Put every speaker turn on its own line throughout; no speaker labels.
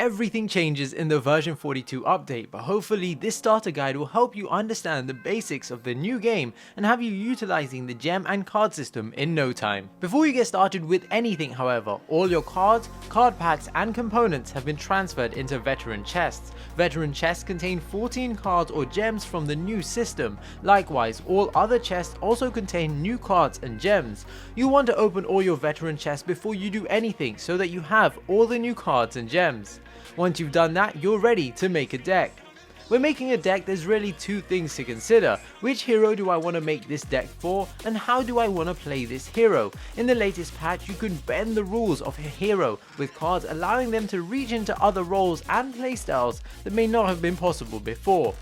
everything changes in the version 42 update, but hopefully this starter guide will help you understand the basics of the new game and have you utilizing the gem and card system in no time. Before you get started with anything however, all your cards, card packs and components have been transferred into veteran chests. Veteran chests contain 14 cards or gems from the new system. Likewise, all other chests also contain new cards and gems. You want to open all your veteran chests before you do anything so that you have all the new cards and gems. Once you've done that, you're ready to make a deck. When making a deck, there's really two things to consider. Which hero do I want to make this deck for, and how do I want to play this hero? In the latest patch, you can bend the rules of a hero, with cards allowing them to reach into other roles and playstyles that may not have been possible before.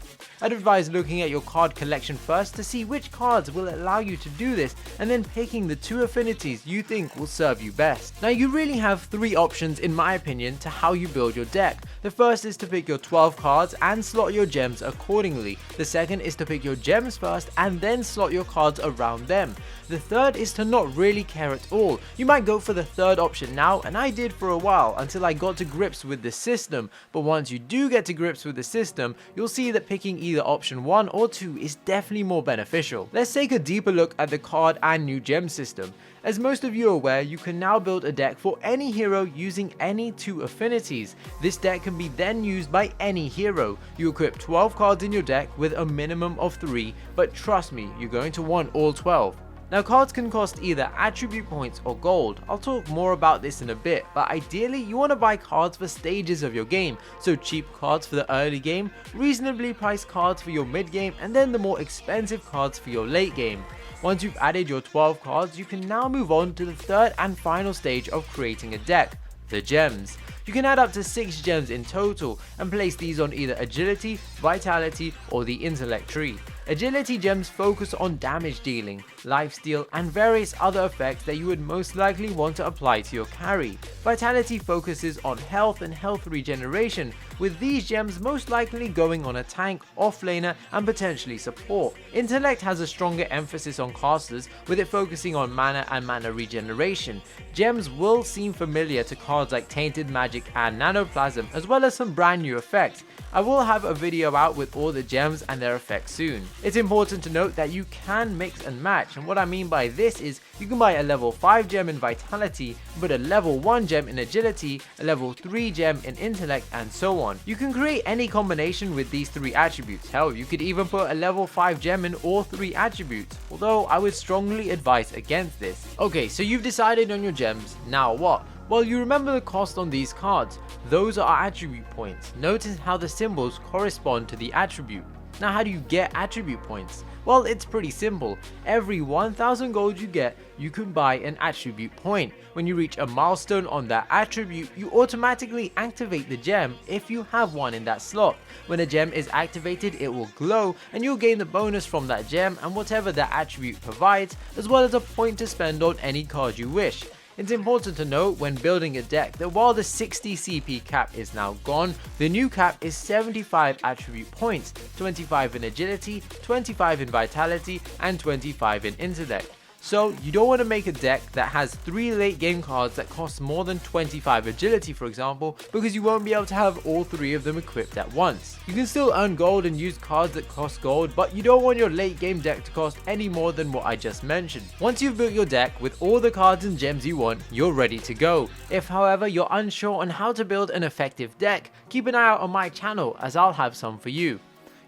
I'd advise looking at your card collection first to see which cards will allow you to do this, and then picking the two affinities you think will serve you best. Now you really have three options in my opinion to how you build your deck. The first is to pick your 12 cards and slot your gems accordingly. The second is to pick your gems first and then slot your cards around them. The third is to not really care at all. You might go for the third option now, and I did for a while until I got to grips with the system, but once you do get to grips with the system, you'll see that picking either option 1 or 2 is definitely more beneficial. Let's take a deeper look at the card and new gem system. As most of you are aware, you can now build a deck for any hero using any 2 affinities. This deck can be then used by any hero. You equip 12 cards in your deck with a minimum of 3, but trust me, you're going to want all 12. Now cards can cost either attribute points or gold. I'll talk more about this in a bit, but ideally you want to buy cards for stages of your game, so cheap cards for the early game, reasonably priced cards for your mid game, and then the more expensive cards for your late game. Once you've added your 12 cards, you can now move on to the third and final stage of creating a deck, the gems. You can add up to 6 gems in total and place these on either agility, vitality or the intellect tree. Agility gems focus on damage dealing, lifesteal and various other effects that you would most likely want to apply to your carry. Vitality focuses on health and health regeneration, with these gems most likely going on a tank, offlaner and potentially support. Intellect has a stronger emphasis on casters, with it focusing on mana and mana regeneration. Gems will seem familiar to cards like Tainted Magic and Nanoplasm, as well as some brand new effects. I will have a video out with all the gems and their effects soon. It's important to note that you can mix and match, and what I mean by this is you can buy a level 5 gem in Vitality, but a level 1 gem in Agility, a level 3 gem in Intellect and so on. You can create any combination with these 3 attributes. Hell, you could even put a level 5 gem in all 3 attributes, although I would strongly advise against this. Okay, so you've decided on your gems, now what? Well, you remember the cost on these cards. Those are attribute points. Notice how the symbols correspond to the attribute. Now how do you get attribute points? Well, it's pretty simple. Every 1000 gold you get, you can buy an attribute point. When you reach a milestone on that attribute, you automatically activate the gem if you have one in that slot. When a gem is activated, it will glow and you'll gain the bonus from that gem and whatever that attribute provides, as well as a point to spend on any card you wish. It's important to note when building a deck that while the 60 CP cap is now gone, the new cap is 75 attribute points, 25 in agility, 25 in vitality, and 25 in intellect. So you don't want to make a deck that has 3 late game cards that cost more than 25 agility for example, because you won't be able to have all 3 of them equipped at once. You can still earn gold and use cards that cost gold, but you don't want your late game deck to cost any more than what I just mentioned. Once you've built your deck with all the cards and gems you want, you're ready to go. If however you're unsure on how to build an effective deck, keep an eye out on my channel as I'll have some for you.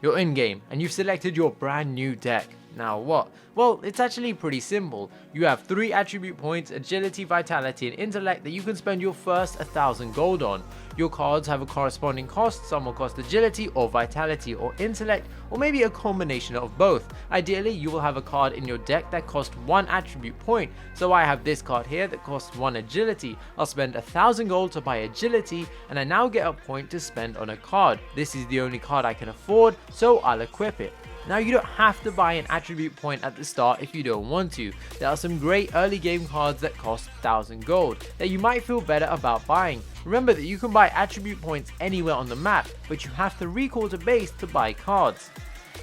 You're in game and you've selected your brand new deck. Now what? Well, it's actually pretty simple. You have 3 attribute points, agility, vitality and intellect that you can spend your first 1000 gold on. Your cards have a corresponding cost, some will cost agility or vitality or intellect, or maybe a combination of both. Ideally, you will have a card in your deck that costs 1 attribute point, so I have this card here that costs 1 agility. I'll spend 1000 gold to buy agility and I now get a point to spend on a card. This is the only card I can afford, so I'll equip it. Now you don't have to buy an attribute point at the start if you don't want to. There are some great early game cards that cost 1000 gold that you might feel better about buying. Remember that you can buy attribute points anywhere on the map, but you have to recall to base to buy cards.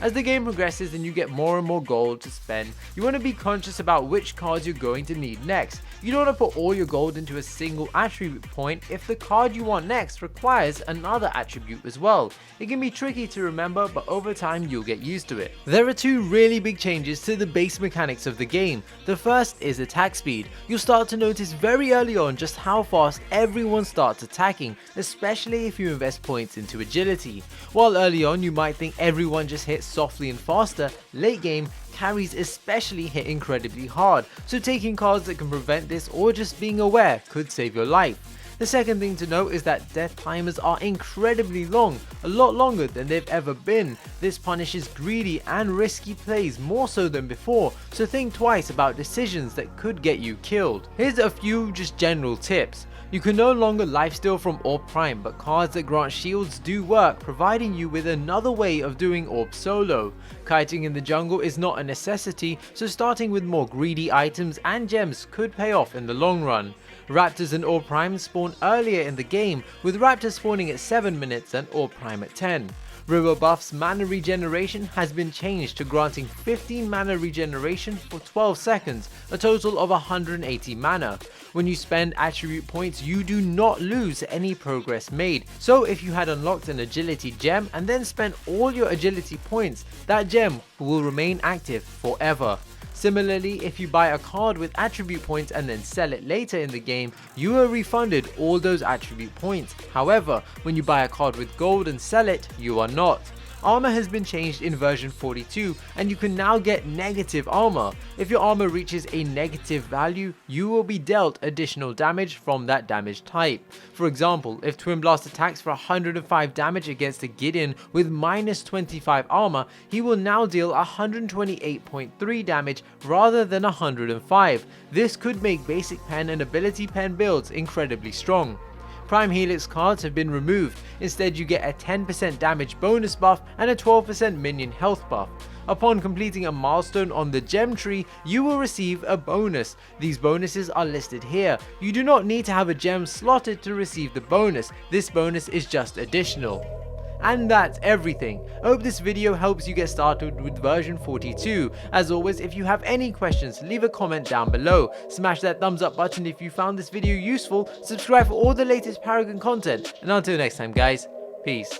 As the game progresses and you get more and more gold to spend, you want to be conscious about which cards you're going to need next. You don't want to put all your gold into a single attribute point if the card you want next requires another attribute as well. It can be tricky to remember, but over time you'll get used to it. There are two really big changes to the base mechanics of the game. The first is attack speed. You'll start to notice very early on just how fast everyone starts attacking, especially if you invest points into agility. While early on you might think everyone just hits softly and faster, late game carries especially hit incredibly hard, so taking cards that can prevent this or just being aware could save your life. The second thing to note is that death timers are incredibly long, a lot longer than they've ever been. This punishes greedy and risky plays more so than before, so think twice about decisions that could get you killed. Here's a few just general tips. You can no longer lifesteal from Orb Prime, but cards that grant shields do work, providing you with another way of doing Orb solo. Kiting in the jungle is not a necessity, so starting with more greedy items and gems could pay off in the long run. Raptors and Orb Prime spawn earlier in the game, with Raptors spawning at 7 minutes and Orb Prime at 10. River Buff's mana regeneration has been changed to granting 15 mana regeneration for 12 seconds, a total of 180 mana. When you spend attribute points, you do not lose any progress made. So if you had unlocked an agility gem and then spent all your agility points, that gem will remain active forever. Similarly, if you buy a card with attribute points and then sell it later in the game, you are refunded all those attribute points. However, when you buy a card with gold and sell it, you are not. Armor has been changed in version 42 and you can now get negative armor. If your armor reaches a negative value, you will be dealt additional damage from that damage type. For example, if Twin Blast attacks for 105 damage against a Gideon with minus 25 armor, he will now deal 128.3 damage rather than 105. This could make basic pen and ability pen builds incredibly strong. Prime Helix cards have been removed. Instead, you get a 10% damage bonus buff and a 12% minion health buff. Upon completing a milestone on the gem tree, you will receive a bonus. These bonuses are listed here. You do not need to have a gem slotted to receive the bonus. This bonus is just additional. And that's everything. I hope this video helps you get started with version 42. As always, if you have any questions, leave a comment down below. Smash that thumbs up button if you found this video useful, subscribe for all the latest Paragon content, and until next time guys, peace.